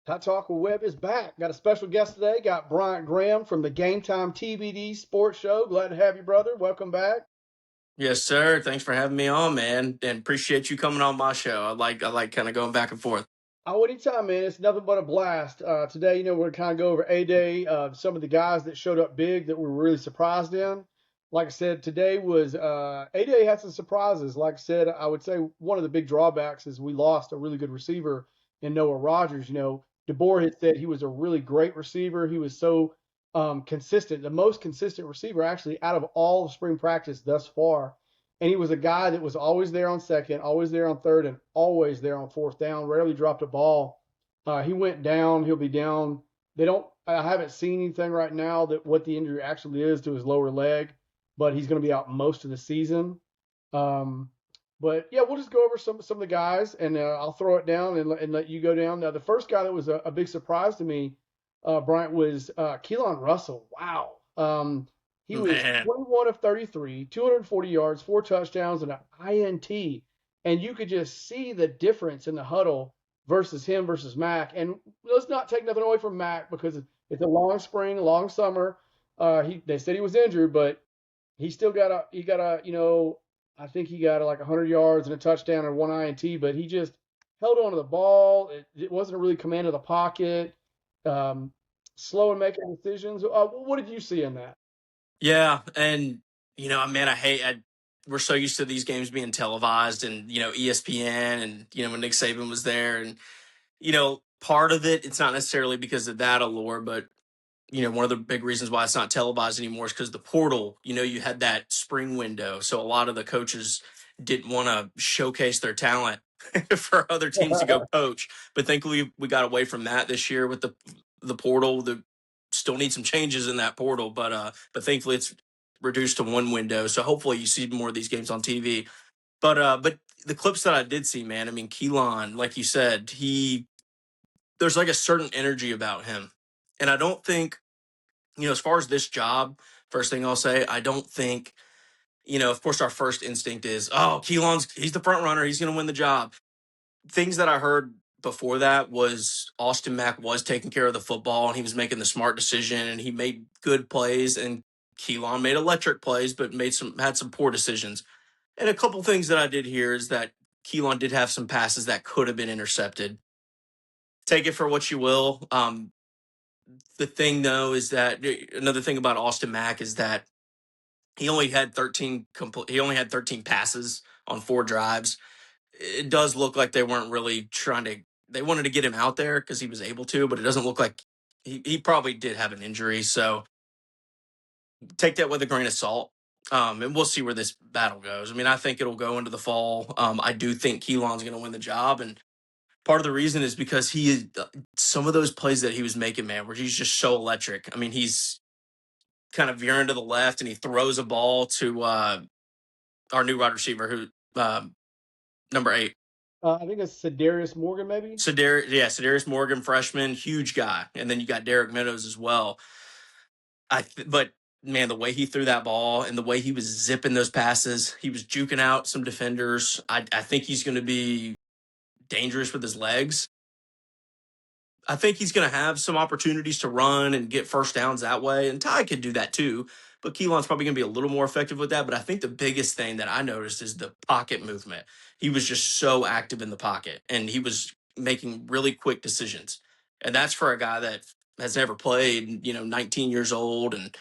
Hot Talk with Webb is back. Got a special guest today. Got Bryant Graham from the Gametime TBD Sports Show. Glad to have you, brother. Welcome back. Yes, sir. Thanks for having me on, man, and appreciate you coming on my show. I like kind of going back and forth. Oh, anytime, man. It's nothing but a blast. Today, we're going to kind of go over A-Day, some of the guys that showed up big that we were really surprised in. Like I said, today was A-Day had some surprises. Like I said, I would say one of the big drawbacks is we lost a really good receiver in Noah Rogers. DeBoer had said he was a really great receiver. He was so consistent, the most consistent receiver actually out of all of spring practice thus far. And he was a guy that was always there on second, always there on third, and always there on fourth down. Rarely dropped a ball. He went down. He'll be down. They don't. I haven't seen anything right now that what the injury actually is to his lower leg, but he's going to be out most of the season. Um, but yeah, we'll just go over some of the guys, and I'll throw it down and let you go down. Now, the first guy that was a big surprise to me, Bryant, was Keelan Russell. Wow. He was Man, 21 of 33, 240 yards, 4 touchdowns, and an INT. And you could just see the difference in the huddle versus him versus Mac. And let's not take nothing away from Mac because it's a long spring, long summer. They said he was injured, but he still I think he got like 100 yards and a touchdown and one INT, but he just held on to the ball. It wasn't really command of the pocket, um, slow in making decisions. What did you see in that? yeah, and man, we're so used to these games being televised, and ESPN, and when Nick Saban was there, and part of it's not necessarily because of that allure, but one of the big reasons why it's not televised anymore is because the portal. You had that spring window, so a lot of the coaches didn't want to showcase their talent for other teams to go coach. But thankfully, we got away from that this year with the portal. The still need some changes in that portal, but thankfully it's reduced to one window. So hopefully you see more of these games on TV. But the clips that I did see, man, I mean, Keelan, like you said, there's like a certain energy about him, and I don't think as far as this job, first thing I'll say, I don't think, of course, our first instinct is, oh, he's the front runner. He's going to win the job. Things that I heard before that was Austin Mack was taking care of the football and he was making the smart decision and he made good plays, and Keelan made electric plays, but had some poor decisions. And a couple things that I did hear is that Keelan did have some passes that could have been intercepted. Take it for what you will. The thing though is that another thing about Austin Mack is that he only had 13 passes on 4 drives. It does look like they weren't really they wanted to get him out there because he was able to, but it doesn't look like he probably did have an injury. So take that with a grain of salt. And we'll see where this battle goes. I mean, I think it'll go into the fall. I do think Keelan's going to win the job. And part of the reason is because he is some of those plays that he was making, man, where he's just so electric. I mean, he's kind of veering to the left and he throws a ball to our new wide receiver who number 8. I think it's Sedarius Morgan, maybe. Sedarius Morgan, freshman, huge guy, and then you got Derek Meadows as well. But man, the way he threw that ball and the way he was zipping those passes, he was juking out some defenders. I think he's going to be dangerous with his legs. I think he's going to have some opportunities to run and get first downs that way. And Ty could do that too. But Keelan's probably going to be a little more effective with that. But I think the biggest thing that I noticed is the pocket movement. He was just so active in the pocket and he was making really quick decisions. And that's for a guy that has never played, 19 years old and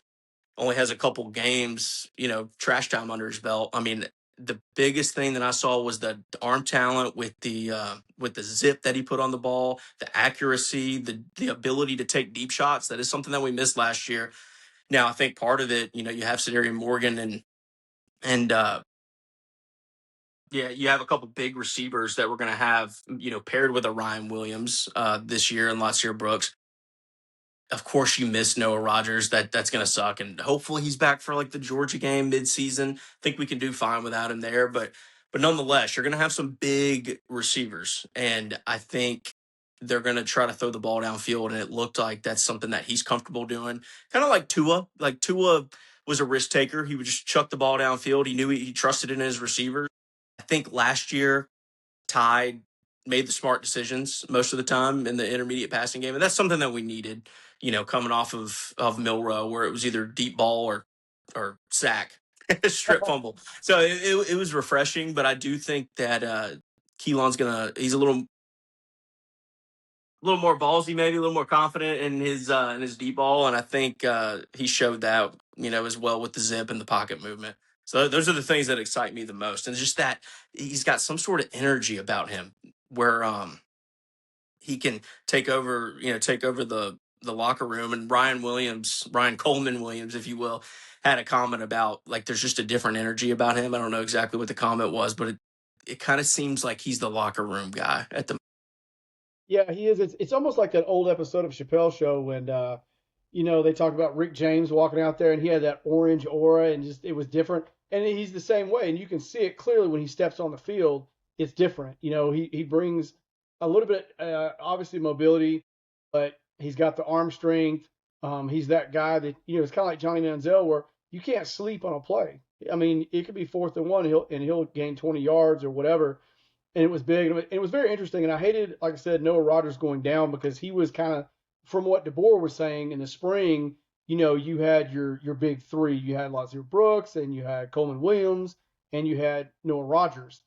only has a couple games, trash time under his belt. I mean, the biggest thing that I saw was the arm talent with the zip that he put on the ball, the accuracy, the ability to take deep shots. That is something that we missed last year. Now, I think part of it, you have Sedarius Morgan and yeah, you have a couple big receivers that we're going to have, paired with a Ryan Williams this year and last year Brooks. Of course, you miss Noah Rogers. That's going to suck, and hopefully he's back for like the Georgia game midseason. I think we can do fine without him there, but nonetheless, you're going to have some big receivers, and I think they're going to try to throw the ball downfield, and it looked like that's something that he's comfortable doing. Kind of like Tua. Like Tua was a risk taker. He would just chuck the ball downfield. He knew he trusted in his receivers. I think last year Ty made the smart decisions most of the time in the intermediate passing game, and that's something that we needed. Coming off of Milrow, where it was either deep ball or sack, strip fumble. So it was refreshing, but I do think that Keelan's he's a little more ballsy, maybe a little more confident in his deep ball, and I think he showed that as well with the zip and the pocket movement. So those are the things that excite me the most, and just that he's got some sort of energy about him where he can take over the locker room. And Ryan Coleman Williams, if you will, had a comment about like there's just a different energy about him. I don't know exactly what the comment was, but it kind of seems like he's the locker room guy at the. Yeah, he is. It's almost like that old episode of Chappelle Show when they talk about Rick James walking out there and he had that orange aura and just it was different. And he's the same way, and you can see it clearly when he steps on the field. It's different. He brings a little bit obviously mobility, but he's got the arm strength. He's that guy that it's kind of like Johnny Manziel where you can't sleep on a play. I mean, it could be 4th and 1, he'll gain 20 yards or whatever, and it was big. And it was very interesting. And I hated, like I said, Noah Rogers going down because he was kind of, from what DeBoer was saying in the spring, you had your big three. You had Lazir Brooks and you had Coleman Williams and you had Noah Rogers.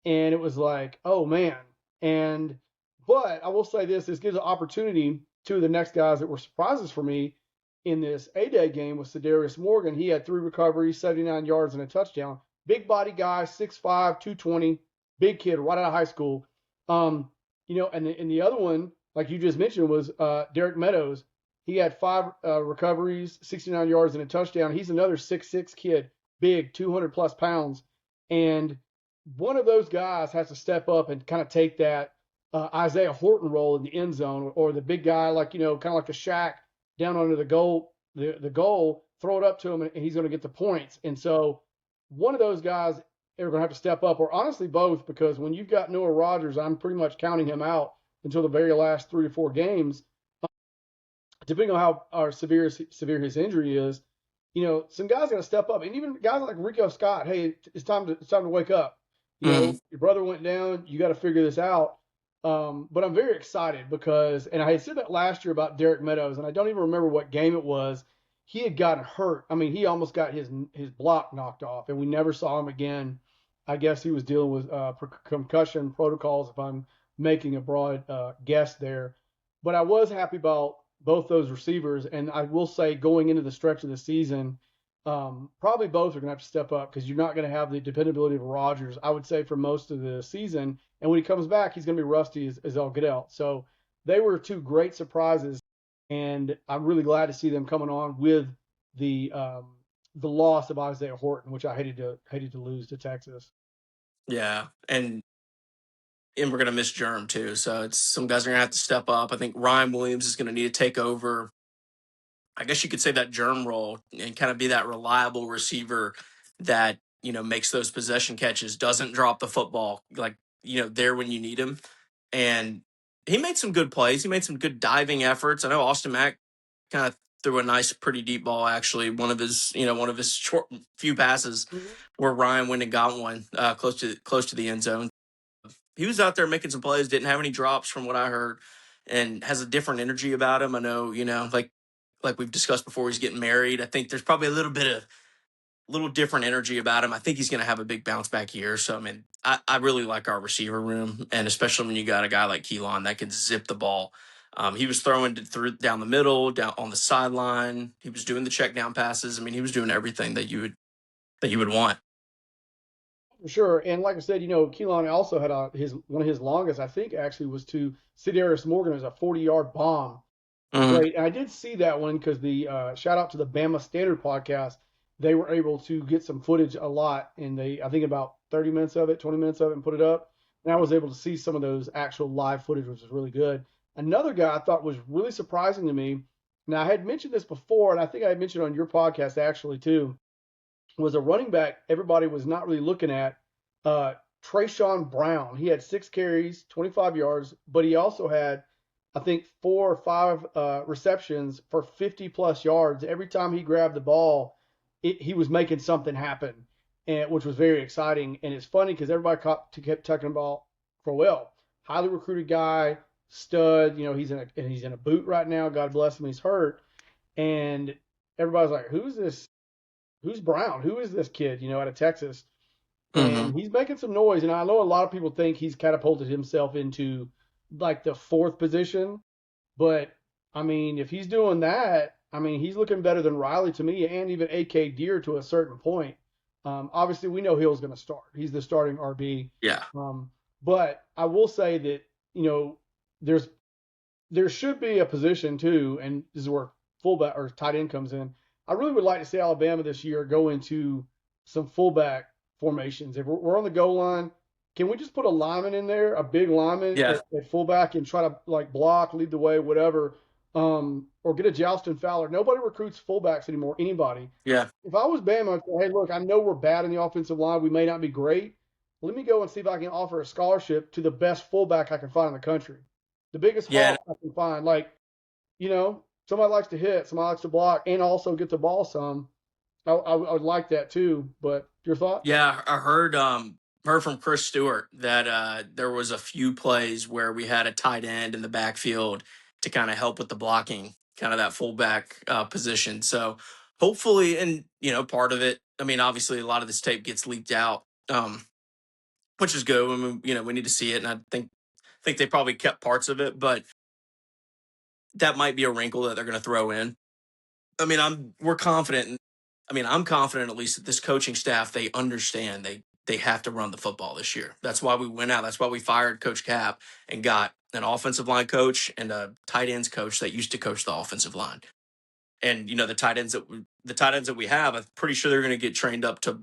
And it was like, oh man. But I will say this gives an opportunity to the next guys that were surprises for me in this A-Day game with Cedarius Morgan. He had 3 recoveries, 79 yards, and a touchdown. Big body guy, 6'5", 220. Big kid right out of high school. And the other one, like you just mentioned, was Derek Meadows. He had 5 recoveries, 69 yards, and a touchdown. He's another 6'6" kid, big, 200 plus pounds. And one of those guys has to step up and kind of take that Isaiah Horton role in the end zone, or the big guy, like, kind of like a Shaq down under the goal, throw it up to him, and he's going to get the points. And so one of those guys are going to have to step up, or honestly both, because when you've got Noah Rogers, I'm pretty much counting him out until the very last 3 to 4 games, depending on how severe his injury is. Some guys got to step up, and even guys like Rico Scott. Hey, it's time to wake up. Your brother went down. You got to figure this out. But I'm very excited because, and I had said that last year about Derek Meadows, and I don't even remember what game it was. He had gotten hurt. I mean, he almost got his block knocked off, and we never saw him again. I guess he was dealing with concussion protocols, if I'm making a broad guess there. But I was happy about both those receivers, and I will say going into the stretch of the season, probably both are going to have to step up because you're not going to have the dependability of Rodgers, I would say, for most of the season. And when he comes back, he's going to be rusty as all get out. So they were 2 great surprises, and I'm really glad to see them coming on with the loss of Isaiah Horton, which I hated to lose to Texas. Yeah, and we're going to miss Germ too. So it's some guys are going to have to step up. I think Ryan Williams is going to need to take over, I guess you could say, that Germ role and kind of be that reliable receiver that, makes those possession catches, doesn't drop the football, like, there when you need him. And he made some good plays. He made some good diving efforts. I know Austin Mack kind of threw a nice, pretty deep ball. Actually, one of his short few passes where Ryan went and got one close to the end zone. He was out there making some plays, didn't have any drops from what I heard, and has a different energy about him. I know, like we've discussed before, he's getting married. I think there's probably a little different energy about him. I think he's going to have a big bounce back year. So, I mean, I really like our receiver room, and especially when you got a guy like Keelan that can zip the ball. He was throwing down the middle, down on the sideline. He was doing the check down passes. I mean, he was doing everything that you would want. For sure. And like I said, Keelan also had one of his longest, I think, actually was to Cedarius Morgan as a 40-yard bomb. Great. And I did see that one because the shout out to the Bama Standard podcast. They were able to get some footage a lot, and I think about 30 minutes of it, 20 minutes of it, and put it up. And I was able to see some of those actual live footage, which was really good. Another guy I thought was really surprising to me. Now, I had mentioned this before, and I think I had mentioned on your podcast actually too, was a running back everybody was not really looking at, Trayshawn Brown. He had 6 carries, 25 yards, but he also had, I think, 4 or 5 receptions for 50-plus yards. Every time he grabbed the ball, he was making something happen, which was very exciting. And it's funny because everybody kept talking about Crowell. highly recruited guy, stud. He's in a boot right now. God bless him. He's hurt, and everybody's like, "Who's this? Who's Brown? Who is this kid? Out of Texas?" Mm-hmm. And he's making some noise. And I know a lot of people think he's catapulted himself into like the fourth position, but I mean, if he's doing that, I mean, he's looking better than Riley to me, and even AK Deer to a certain point. Obviously, we know Hill's going to start. He's the starting RB. Yeah. But I will say that there's there should be a position too, and this is where fullback or tight end comes in. I really would like to see Alabama this year go into some fullback formations. If we're on the goal line, can we just put a lineman in there, a big lineman Yeah. at fullback, and try to like block, lead the way, whatever, or get a Jalston Fowler? Nobody recruits fullbacks anymore. Anybody. Yeah. If I was Bama, I'd say, hey, look, I know we're bad in the offensive line. We may not be great. Let me go and see if I can offer a scholarship to the best fullback I can find in the country, the biggest Yeah. hawk I can find. Like, somebody likes to hit, somebody likes to block, and also get the ball some. I would like that too. But your thoughts? Yeah. I heard from Chris Stewart that there was a few plays where we had a tight end in the backfield to kind of help with the blocking, kind of that fullback position. So hopefully, and part of it. I mean, obviously, a lot of this tape gets leaked out, which is good. I mean, we need to see it, and I think they probably kept parts of it, but that might be a wrinkle that they're going to throw in. I mean, we're confident. I mean, I'm confident at least that this coaching staff, they understand they have to run the football this year. That's why we went out. That's why we fired Coach Cap and got an offensive line coach and a tight ends coach that used to coach the offensive line. And the tight ends that we have, I'm pretty sure they're going to get trained up to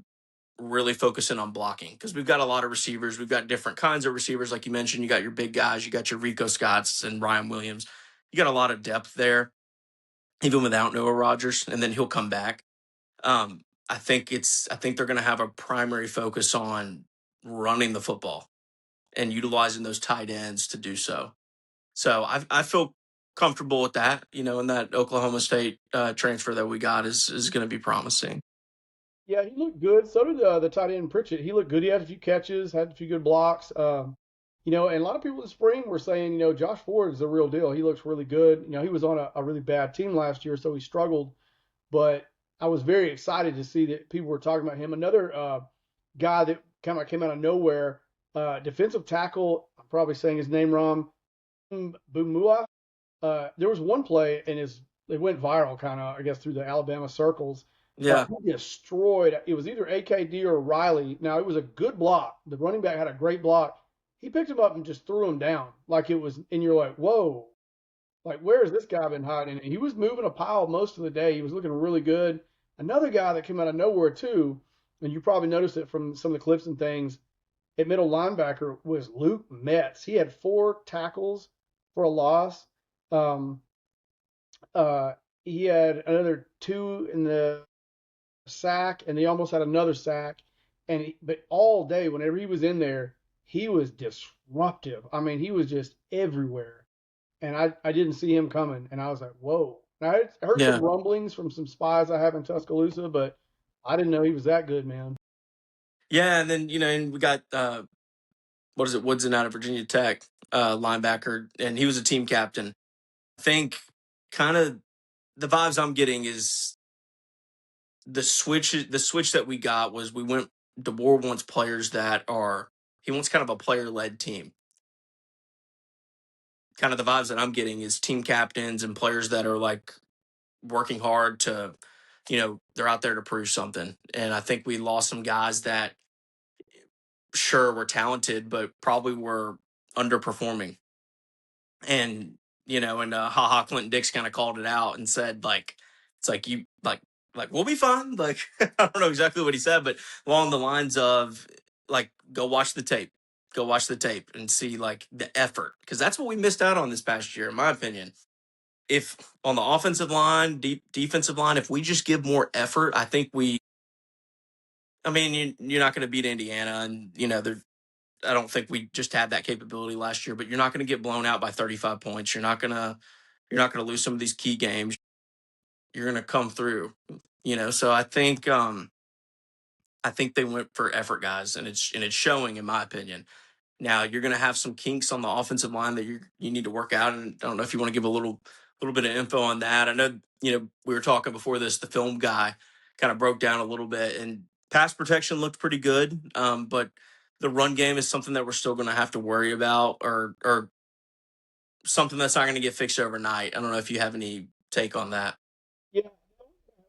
really focus in on blocking because we've got a lot of receivers. We've got different kinds of receivers, like you mentioned. You got your big guys. You got your Rico Scotts and Ryan Williams. You got a lot of depth there, even without Noah Rogers, and then he'll come back. I think they're going to have a primary focus on running the football and utilizing those tight ends to do so. So I feel comfortable with that. And that Oklahoma State transfer that we got is going to be promising. Yeah, he looked good. So did the tight end Pritchett. He looked good. He had a few catches, had a few good blocks. And a lot of people in the spring were saying, Josh Ford is the real deal. He looks really good. He was on a really bad team last year, so he struggled. But I was very excited to see that people were talking about him. Another guy that kind of came out of nowhere, defensive tackle. I'm probably saying his name wrong. Bumua. There was one play and it went viral kind of, I guess, through the Alabama circles. Yeah, He destroyed. It was either AKD or Riley. Now it was a good block. The running back had a great block. He picked him up and just threw him down like it was, and you're like, whoa, like where has this guy been hiding? And he was moving a pile most of the day. He was looking really good. Another guy that came out of nowhere too, and you probably noticed it from some of the clips and things. At middle linebacker was Luke Metz. He had 4 tackles for a loss. Um, he had another 2 in the sack, and he almost had another sack. But all day, whenever he was in there, he was disruptive. I mean, he was just everywhere, and I didn't see him coming, and I was like, whoa. And I heard some yeah, rumblings from some spies I have in Tuscaloosa, but I didn't know he was that good, man. yeah. And then and we got what is it, Woodson out of Virginia Tech, linebacker, and he was a team captain. I think kind of the vibes I'm getting is the switch that we got was we went DeWar wants players that are he wants kind of a player led team. Kind of the vibes that I'm getting is team captains and players that are like working hard to, they're out there to prove something. And I think we lost some guys that sure were talented, but probably were underperforming. And haha, Clinton Dix kind of called it out and said like it's like you like we'll be fine. Like I don't know exactly what he said, but along the lines of like go watch the tape and see like the effort, because that's what we missed out on this past year in my opinion. If on the offensive line, defensive line, if we just give more effort, I think I mean, you're not going to beat Indiana, and I don't think we just had that capability last year, but you're not going to get blown out by 35 points. You're not going to lose some of these key games. You're going to come through, So I think they went for effort, guys, and it's showing in my opinion. Now you're going to have some kinks on the offensive line that you need to work out, and I don't know if you want to give a little bit of info on that. I know we were talking before this. The film guy kind of broke down a little bit, and pass protection looked pretty good, but the run game is something that we're still going to have to worry about, or something that's not going to get fixed overnight. I don't know if you have any take on that. Yeah,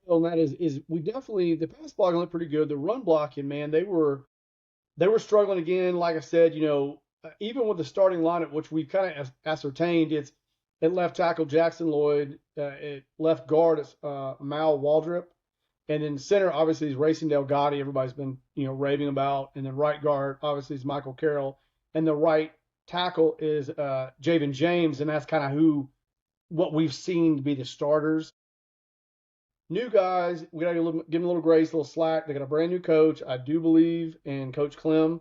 on that is we definitely the pass blocking looked pretty good. The run blocking, man, they were struggling again. Like I said, even with the starting lineup, which we've kind of ascertained, it's at left tackle Jackson Lloyd, at left guard it's Mal Waldrop, and in center obviously is Racing Delgado. Everybody's been raving about, and then right guard obviously is Michael Carroll, and the right tackle is Javen James, and that's kind of who what we've seen to be the starters. New guys, we got to give them a little grace, a little slack. They got a brand new coach. I do believe in Coach Clem.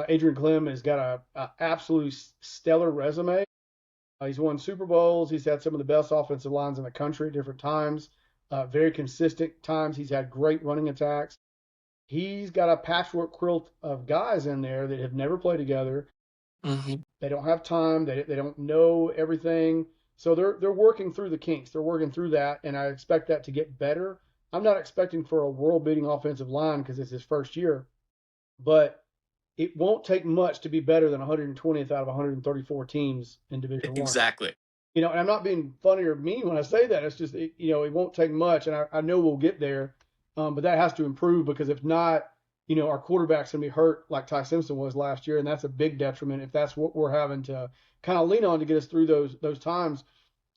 Adrian Clem has got a absolutely stellar resume. He's won Super Bowls. He's had some of the best offensive lines in the country at different times. Very consistent times. He's had great running attacks. He's got a patchwork quilt of guys in there that have never played together. Mm-hmm. They don't have time. They don't know everything. So they're working through the kinks. They're working through that, and I expect that to get better. I'm not expecting for a world-beating offensive line because it's his first year, but it won't take much to be better than 120th out of 134 teams in Division One. Exactly. And I'm not being funny or mean when I say that. It's just it won't take much, and I know we'll get there, but that has to improve because if not, our quarterback's gonna be hurt like Ty Simpson was last year, and that's a big detriment if that's what we're having to kind of lean on to get us through those times.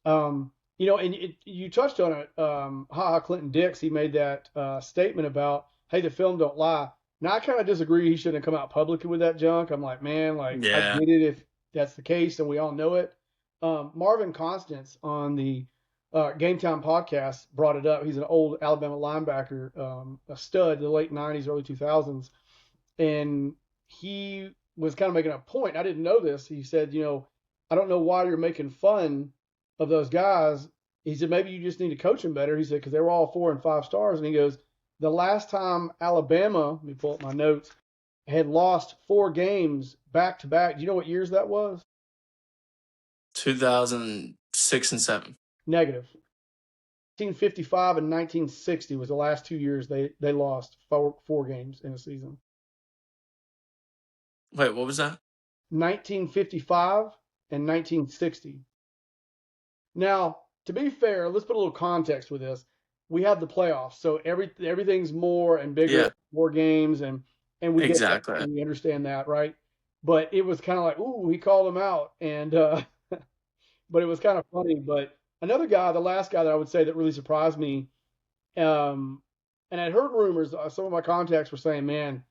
And you touched on it. Clinton Dix, he made that statement about, hey, the film don't lie. Now I kind of disagree. He shouldn't have come out publicly with that junk. I'm like, man, like I Yeah. get it if that's the case, and we all know it. Marvin Constance on the Gametime podcast brought it up. He's an old Alabama linebacker, a stud in the late '90s, early 2000s, and he was kind of making a point. I didn't know this. He said, I don't know why you're making fun of those guys. He said, maybe you just need to coach them better. He said, because they were all 4 and 5 stars. And he goes, the last time Alabama, let me pull up my notes, had lost 4 games back to back. Do you know what years that was? 2006 and 7. Negative. 1955 and 1960 was the last 2 years they lost four games in a season. Wait, what was that? 1955 and 1960. Now, to be fair, let's put a little context with this. We have the playoffs, so everything's more and bigger, Yeah, more games, and we get that exactly. and we understand that, right? But it was kind of like, ooh, he called him out, and but it was kind of funny. But another guy, the last guy that I would say that really surprised me, and I'd heard rumors. Some of my contacts were saying, man,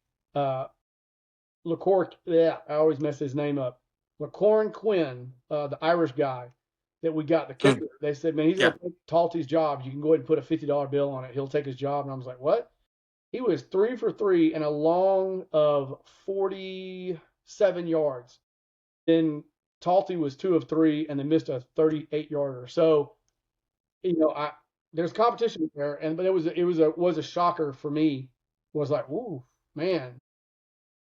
LaCour, yeah, I always mess his name up. LaCorin Quinn, the Irish guy that we got, the Mm, kicker. They said, man, he's yeah. going to take Talty's job. You can go ahead and put a $50 bill on it. He'll take his job. And I was like, what? He was 3 for 3 and a long of 47 yards. Then Talty was 2 of 3 and then missed a 38-yarder. So, there's competition there, but it was a shocker for me. Was like, ooh, man.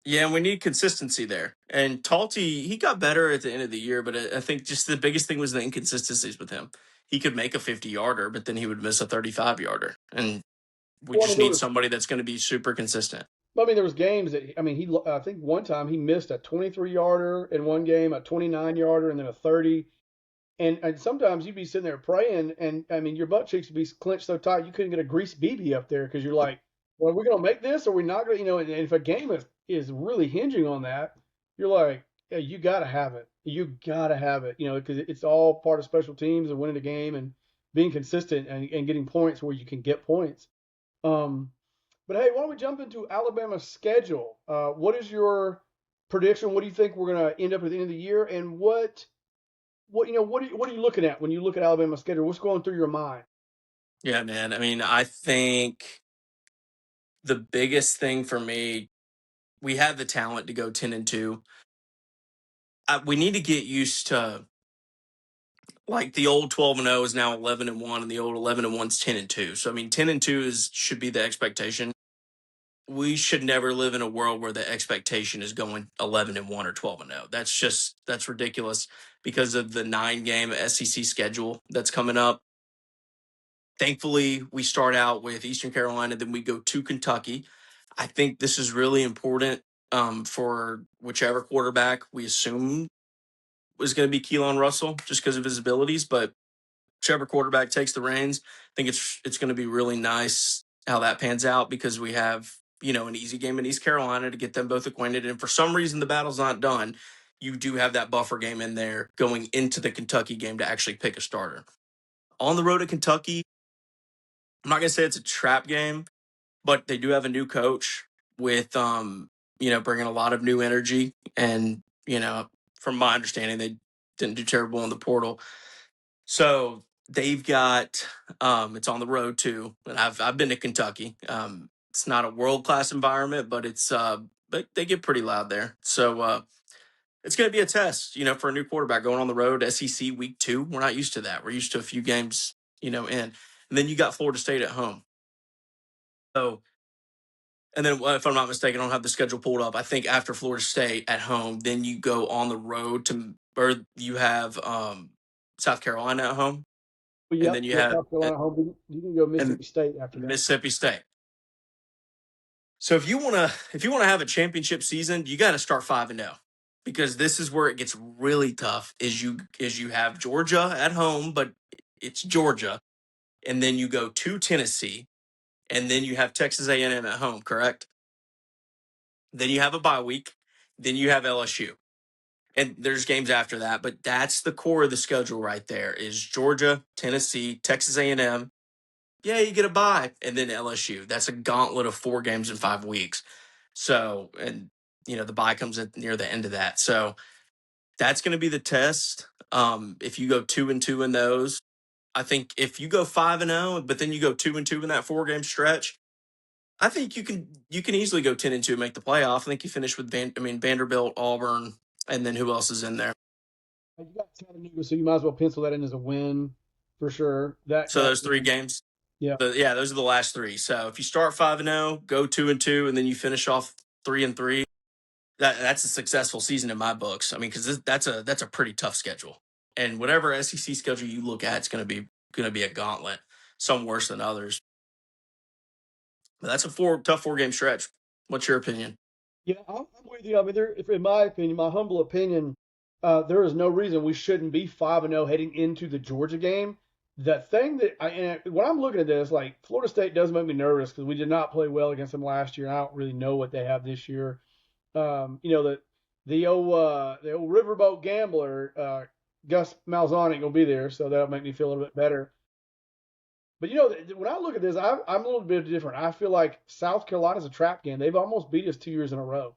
Yeah, and we need consistency there. And Talty, he got better at the end of the year, but I think just the biggest thing was the inconsistencies with him. He could make a 50-yarder, but then he would miss a 35-yarder. And we Well, I mean, just there need was somebody that's going to be super consistent. I mean, there was games that I think one time he missed a 23-yarder in one game, a 29-yarder, and then a 30. And sometimes you'd be sitting there praying, and I mean, your butt cheeks would be clenched so tight you couldn't get a greased BB up there because you're like, well, are we going to make this or are we not going to? And if a game is really hinging on that, you're like, yeah, you got to have it. You got to have it, because it's all part of special teams and winning the game and being consistent and getting points where you can get points. Um, but hey, why don't we jump into Alabama's schedule? What is your prediction? What do you think we're going to end up at the end of the year? And what are you looking at when you look at Alabama's schedule? What's going through your mind? Yeah, man. I mean, I think the biggest thing for me, we have the talent to go 10-2. We need to get used to like the old 12-0 is now 11-1, and the old 11-1 is 10-2. So I mean, 10-2 should be the expectation. we should never live in a world where the expectation is going 11-1 or 12-0. That's ridiculous because of the 9-game SEC schedule that's coming up. Thankfully, we start out with Eastern Carolina, then we go to Kentucky. I think this is really important for whichever quarterback we assume was going to be Keelan Russell, just because of his abilities. But whichever quarterback takes the reins, I think it's going to be really nice how that pans out, because we have, an easy game in East Carolina to get them both acquainted. And for some reason, the battle's not done. You do have that buffer game in there going into the Kentucky game to actually pick a starter. On the road at Kentucky, I'm not going to say it's a trap game, but they do have a new coach with, bringing a lot of new energy. And, from my understanding, they didn't do terrible in the portal. So they've got, it's on the road too. And I've been to Kentucky. It's not a world-class environment, but but they get pretty loud there. So, it's going to be a test, for a new quarterback going on the road, SEC week 2. We're not used to that. We're used to a few games, and then you got Florida State at home. So, and then if I'm not mistaken, I don't have the schedule pulled up. I think after Florida State at home, then you go on the road or you have South Carolina at home, But and yep, then you you got have South Carolina home. You can go and Mississippi State after that. Mississippi State. So if you wanna have a championship season, you got to start 5-0, because this is where it gets really tough. Is you have Georgia at home, but it's Georgia, and then you go to Tennessee, and then you have Texas A&M at home, correct? Then you have a bye week, then you have LSU, and there's games after that. But that's the core of the schedule right there: is Georgia, Tennessee, Texas A&M. Yeah, you get a bye, and then LSU. That's a gauntlet of 4 games in 5 weeks. So, and the bye comes at near the end of that. So that's going to be the test. If you go 2-2 in those, I think if you go 5-0, but then you go 2-2 in that 4-game stretch, I think you can easily go 10-2 and make the playoff. I think you finish with Vanderbilt, Auburn, and then who else is in there? You got Chattanooga, so you might as well pencil that in as a win for sure. So those 3 games. Yeah. Yeah, those are the last 3. So if you start 5-0, go 2-2, and then you finish off 3-3, that's a successful season in my books. I mean, because that's a pretty tough schedule, and whatever SEC schedule you look at, it's going to be a gauntlet. Some worse than others, but that's a tough 4-game stretch. What's your opinion? Yeah, I'm with you. I mean, in my opinion, my humble opinion, there is no reason we shouldn't be 5-0 heading into the Georgia game. The thing when I'm looking at this, like Florida State does make me nervous because we did not play well against them last year. And I don't really know what they have this year. The old riverboat gambler, Gus Malzahn ain't gonna be there, so that'll make me feel a little bit better. But when I look at this, I'm a little bit different. I feel like South Carolina's a trap game. They've almost beat us 2 years in a row.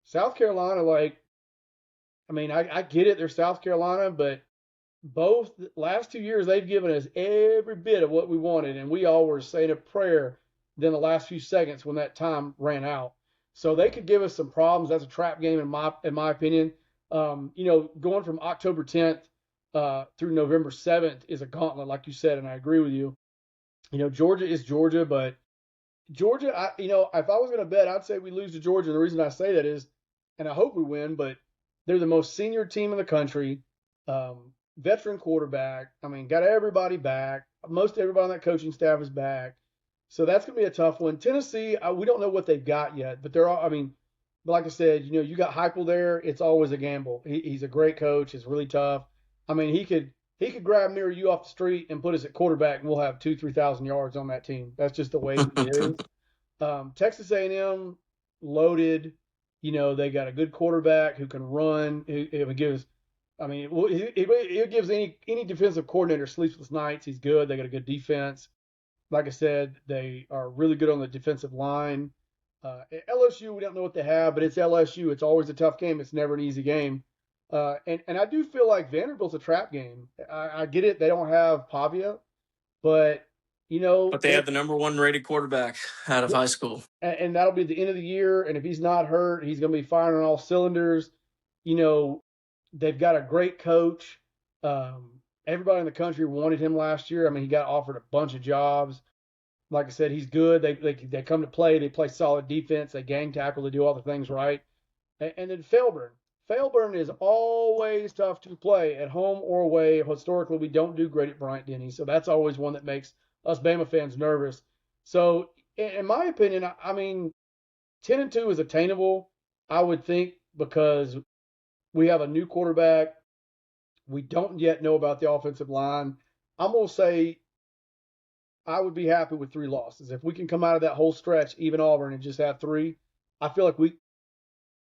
South Carolina, I mean, I get it. They're South Carolina, but both last 2 years they've given us every bit of what we wanted, and we all were saying a prayer then the last few seconds when that time ran out. So they could give us some problems. That's a trap game in my opinion. Going from October 10th through November 7th is a gauntlet, like you said, and I agree with you. Georgia is Georgia, but Georgia, if I was going to bet, I'd say we lose to Georgia. And the reason I say that is, and I hope we win, but they're the most senior team in the country, veteran quarterback. I mean, got everybody back. Most everybody on that coaching staff is back. So that's going to be a tough one. Tennessee, we don't know what they've got yet, but but like I said, you got Heupel there. It's always a gamble. He's a great coach. He's really tough. I mean, he could grab near you off the street and put us at quarterback, and we'll have 2,000-3,000 yards on that team. That's just the way it is. Texas A&M loaded. They got a good quarterback who can run. It gives. I mean, it gives any defensive coordinator sleepless nights. He's good. They got a good defense. Like I said, they are really good on the defensive line. LSU, we don't know what they have, but it's LSU. It's always a tough game. It's never an easy game. And I do feel like Vanderbilt's a trap game. I get it. They don't have Pavia, but But they have the number 1 rated quarterback out of high school, and that'll be the end of the year. And if he's not hurt, he's going to be firing on all cylinders. They've got a great coach. Everybody in the country wanted him last year. I mean, he got offered a bunch of jobs. Like I said, he's good. They come to play. They play solid defense. They gang tackle. They do all the things right. And then Failburn. Failburn is always tough to play at home or away. Historically, we don't do great at Bryant Denny, so that's always one that makes us Bama fans nervous. So, in my opinion, I mean, 10-2 is attainable, I would think, because we have a new quarterback. We don't yet know about the offensive line. I'm gonna say I would be happy with 3 losses if we can come out of that whole stretch, even Auburn, and just have 3. I feel like we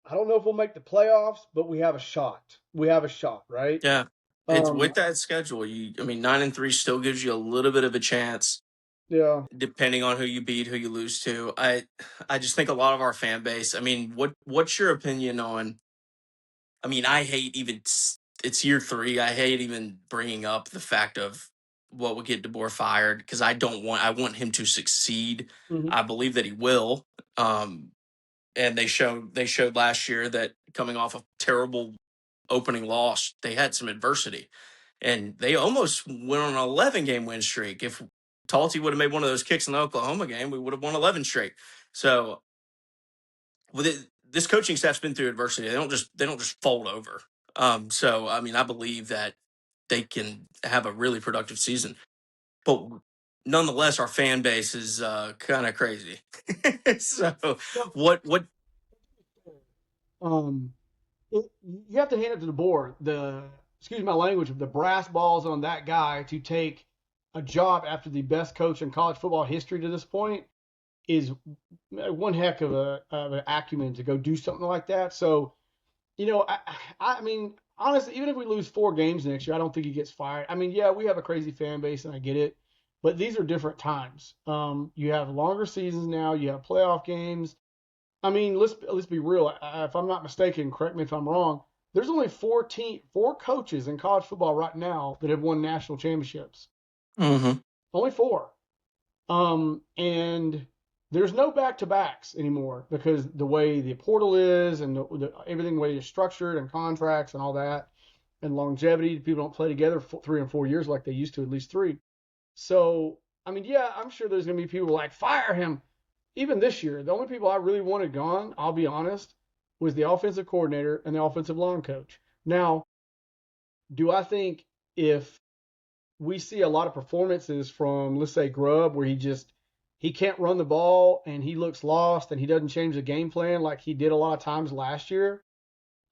I don't know if we'll make the playoffs, but we have a shot. We have a shot, right? Yeah. It's Um, with that schedule. I mean, 9-3 still gives you a little bit of a chance, yeah. depending on who you beat, who you lose to. I just think a lot of our fan base. I mean, what's your opinion on? I mean, I hate even it's year 3. I hate even bringing up the fact of what would get DeBoer fired because I want him to succeed. Hmm. I believe that he will. Um, and they showed last year that coming off a terrible opening loss, they had some adversity, and they almost went on an 11-game win streak. If Talty would have made one of those kicks in the Oklahoma game, we would have won 11 straight. So with it, this coaching staff's been through adversity. They don't just fold over. So I mean, I believe that they can have a really productive season, but nonetheless, our fan base is kind of crazy. So Well, what? um, you have to hand it to the board. Excuse my language, the brass balls on that guy to take a job after the best coach in college football history to this point is one heck of an acumen to go do something like that. So, I mean, honestly, even if we lose 4 games next year, I don't think he gets fired. I mean, yeah, we have a crazy fan base, and I get it, but these are different times. You have longer seasons now. You have playoff games. I mean, let's be real. If I'm not mistaken, correct me if I'm wrong. There's only 4 coaches in college football right now that have won national championships. Mm-hmm. Only 4. And there's no back to backs anymore because the way the portal is and everything the way it's structured and contracts and all that and longevity. People don't play together for 3 and 4 years like they used to, at least 3. So, I mean, yeah, I'm sure there's going to be people like, fire him. Even this year, the only people I really wanted gone, I'll be honest, was the offensive coordinator and the offensive line coach. Now, do I think if we see a lot of performances from, let's say, Grubb, where he can't run the ball and he looks lost and he doesn't change the game plan like he did a lot of times last year,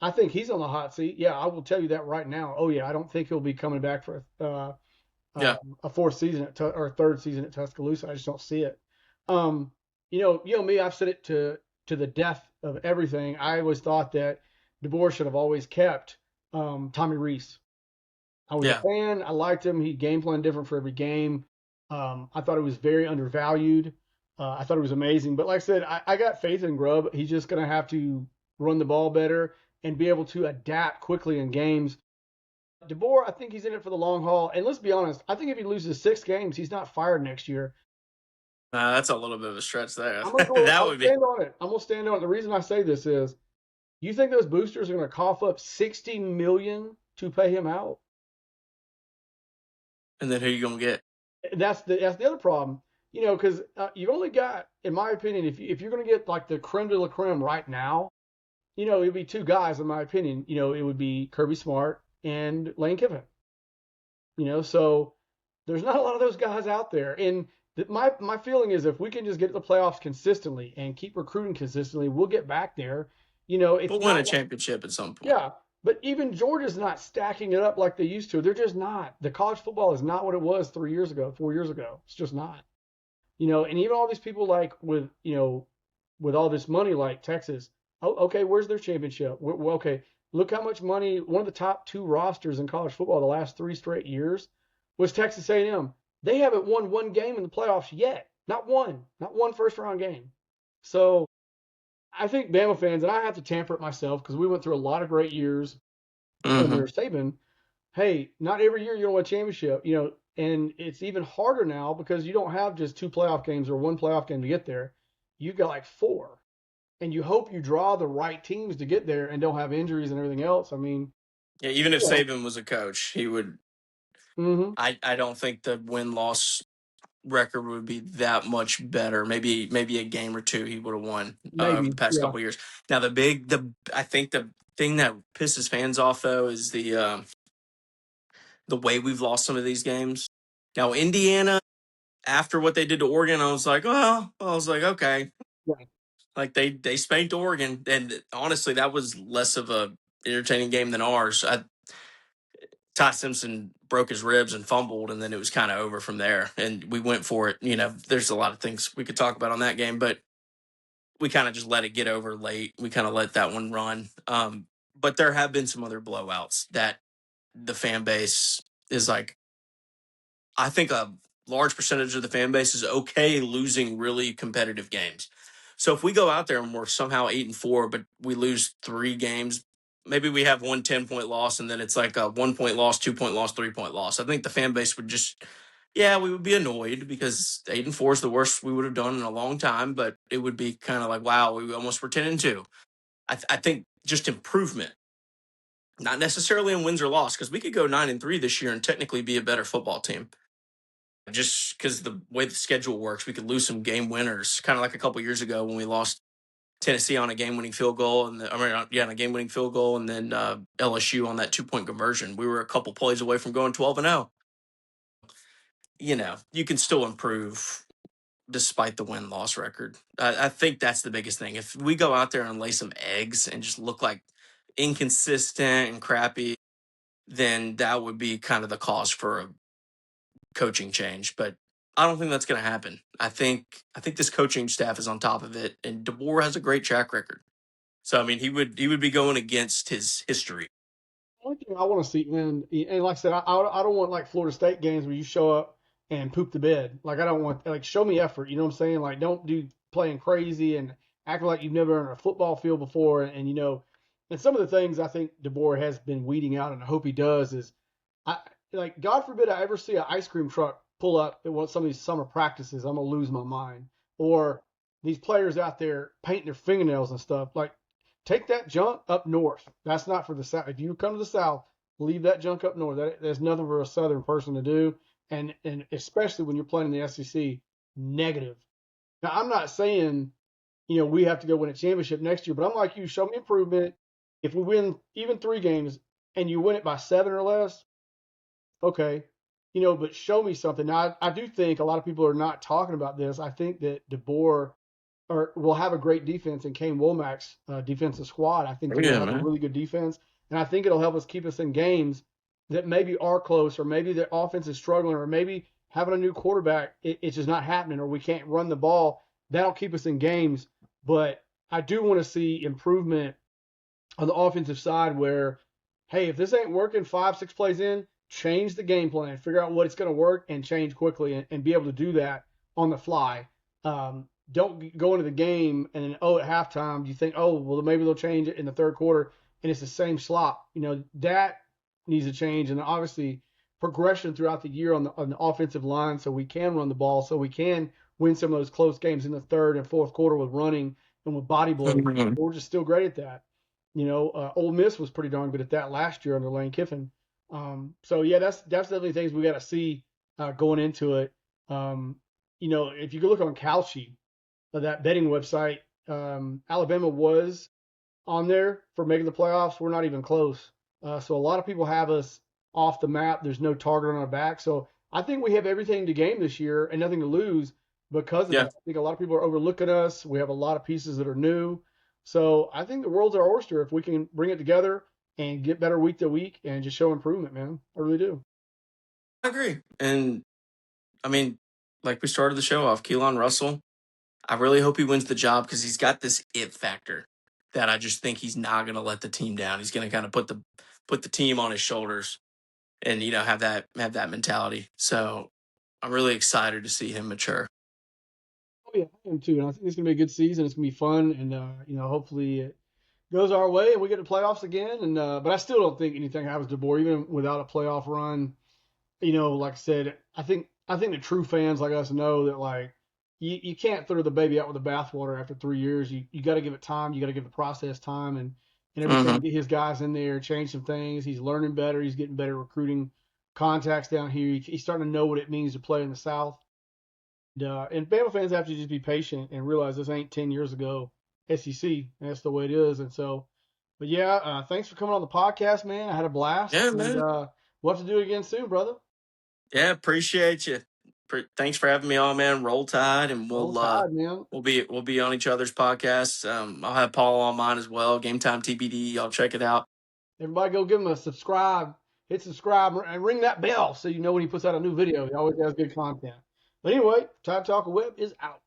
I think he's on the hot seat. Yeah, I will tell you that right now. Oh yeah, I don't think he'll be coming back for Yeah. a 4th season or a 3rd season at Tuscaloosa. I just don't see it. Um, you know me. I've said it to the death of everything. I always thought that DeBoer should have always kept Tommy Rees. I was a Yeah. fan. I liked him. He game planned different for every game. I thought it was very undervalued. I thought it was amazing. But like I said, I got faith in Grubb. He's just going to have to run the ball better and be able to adapt quickly in games. DeBoer, I think he's in it for the long haul. And let's be honest, I think if he loses 6 games, he's not fired next year. That's a little bit of a stretch there. I'm gonna go. That I'll would be. stand on it. I'm gonna stand on it. The reason I say this is, you think those boosters are gonna cough up 60 million to pay him out? And then who you gonna get? That's the other problem. Because you've only got, in my opinion, if you're gonna get like the creme de la creme right now, it'd be 2 guys, in my opinion. It would be Kirby Smart and Lane Kiffin. So there's not a lot of those guys out there. And my feeling is if we can just get to the playoffs consistently and keep recruiting consistently, we'll get back there. It's We'll win a not, championship at some point. yeah, but even Georgia's not stacking it up like they used to. They're just not. The college football is not what it was 3 years ago, 4 years ago. It's just not. And even all these people like with all this money like Texas. Oh, okay, where's their championship? Well, okay, look how much money. One of the top 2 rosters in college football the last 3 straight years was Texas A&M. They haven't won 1 game in the playoffs yet. Not one first round game. So I think Bama fans, and I have to tamper it myself because we went through a lot of great years Mm-hmm. under Saban. Hey, not every year you're going to win a championship, and it's even harder now because you don't have just 2 playoff games or 1 playoff game to get there. You've got like 4, and you hope you draw the right teams to get there and don't have injuries and everything else. I mean, Yeah, even if yeah. Saban was a coach, he would. Mm-hmm. I don't think the win loss record would be that much better. Maybe a game or two he would have won over the Maybe, past yeah. couple of years. Now I think the thing that pisses fans off though is the way we've lost some of these games. Now Indiana, after what they did to Oregon, I was like, okay, Right. like they spanked Oregon, and honestly, that was less of a entertaining game than ours. Ty Simpson broke his ribs and fumbled, and then it was kind of over from there. And we went for it. There's a lot of things we could talk about on that game, but we kind of just let it get over late. We kind of let that one run. But there have been some other blowouts that the fan base is like, I think a large percentage of the fan base is okay losing really competitive games. So if we go out there and we're somehow 8-4, but we lose 3 games, maybe we have 1 10-point loss, and then it's like a 1 point loss, 2 point loss, 3 point loss. I think the fan base would just, yeah, we would be annoyed because 8-4 is the worst we would have done in a long time, but it would be kind of like, wow, we almost were 10-2. I think just improvement, not necessarily in wins or loss, because we could go 9-3 this year and technically be a better football team just because the way the schedule works, we could lose some game winners, kind of like a couple years ago when we lost Tennessee on a game-winning field goal, and on a game-winning field goal, and then LSU on that 2 point conversion. We were a couple plays away from going 12-0. You can still improve despite the win-loss record. I think that's the biggest thing. If we go out there and lay some eggs and just look like inconsistent and crappy, then that would be kind of the cause for a coaching change, but I don't think that's going to happen. I think this coaching staff is on top of it, and DeBoer has a great track record. So I mean, he would be going against his history. Only thing I want to see, man, and like I said, I don't want like Florida State games where you show up and poop the bed. Like I don't want like show me effort. You know what I'm saying? Like don't do playing crazy and acting like you've never been on a football field before. And and some of the things I think DeBoer has been weeding out, and I hope he does is, I like God forbid I ever see an ice cream truck pull up at some of these summer practices. I'm gonna lose my mind. Or these players out there painting their fingernails and stuff. Like take that junk up north. That's not for the South. If you come to the South, leave that junk up north. There's nothing for a Southern person to do, and especially when you're playing in the SEC, negative. Now, I'm not saying we have to go win a championship next year, but I'm like you. Show me improvement. If we win even 3 games and you win it by 7 or less, okay, but show me something. Now, I do think a lot of people are not talking about this. I think that DeBoer or will have a great defense in Kane Womack's defensive squad. I think Oh that we'll yeah, have a man. really good defense, and I think it'll help us keep us in games that maybe are close, or maybe the offense is struggling, or maybe having a new quarterback, it's just not happening, or we can't run the ball. That'll keep us in games. But I do want to see improvement on the offensive side where, hey, if this ain't working 5, 6 plays in, change the game plan, figure out what it's going to work, and change quickly and be able to do that on the fly. Don't go into the game and then, at halftime, you think, well, maybe they'll change it in the third quarter, and it's the same slop. That needs to change. And obviously, progression throughout the year on the offensive line so we can run the ball, so we can win some of those close games in the third and fourth quarter with running and with body blows. Mhm. We're just still great at that. Ole Miss was pretty darn good at that last year under Lane Kiffin. So yeah, that's definitely things we got to see going into it. If you go look on Kalshi, that betting website, Alabama was on there for making the playoffs. We're not even close. So a lot of people have us off the map. There's no target on our back. So I think we have everything to gain this year and nothing to lose because of Yeah, that. I think a lot of people are overlooking us. We have a lot of pieces that are new. So I think the world's our oyster if we can bring it together and get better week to week and just show improvement, man. I really do. I agree. And I mean, like we started the show off, Keelan Russell. I really hope he wins the job because he's got this it factor that I just think he's not going to let the team down. He's going to kind of put the team on his shoulders and have that mentality. So I'm really excited to see him mature. Oh yeah, I am too. And I think it's gonna be a good season. It's gonna be fun, and hopefully it goes our way and we get to playoffs again. And but I still don't think anything happens to Boer even without a playoff run. Like I said, I think the true fans like us know that like you can't throw the baby out with the bathwater after 3 years. You got to give it time. You got to give the process time and everything. Hmm. Get his guys in there, change some things. He's learning better. He's getting better recruiting contacts down here. He's starting to know what it means to play in the South. And Bama fans have to just be patient and realize this ain't 10 years ago SEC. And that's the way it is. And so, but yeah, thanks for coming on the podcast, man. I had a blast. Yeah, And man. we'll have to do it again soon, brother. Yeah, appreciate you. Thanks for having me on, man. Roll Tide, and Roll Tide, man. we'll be on each other's podcasts. I'll have Paul on mine as well. Game Time TBD. Y'all check it out. Everybody go give him a subscribe. Hit subscribe and ring that bell so you know when he puts out a new video. He always has good content. But anyway, Tide Talk Web is out.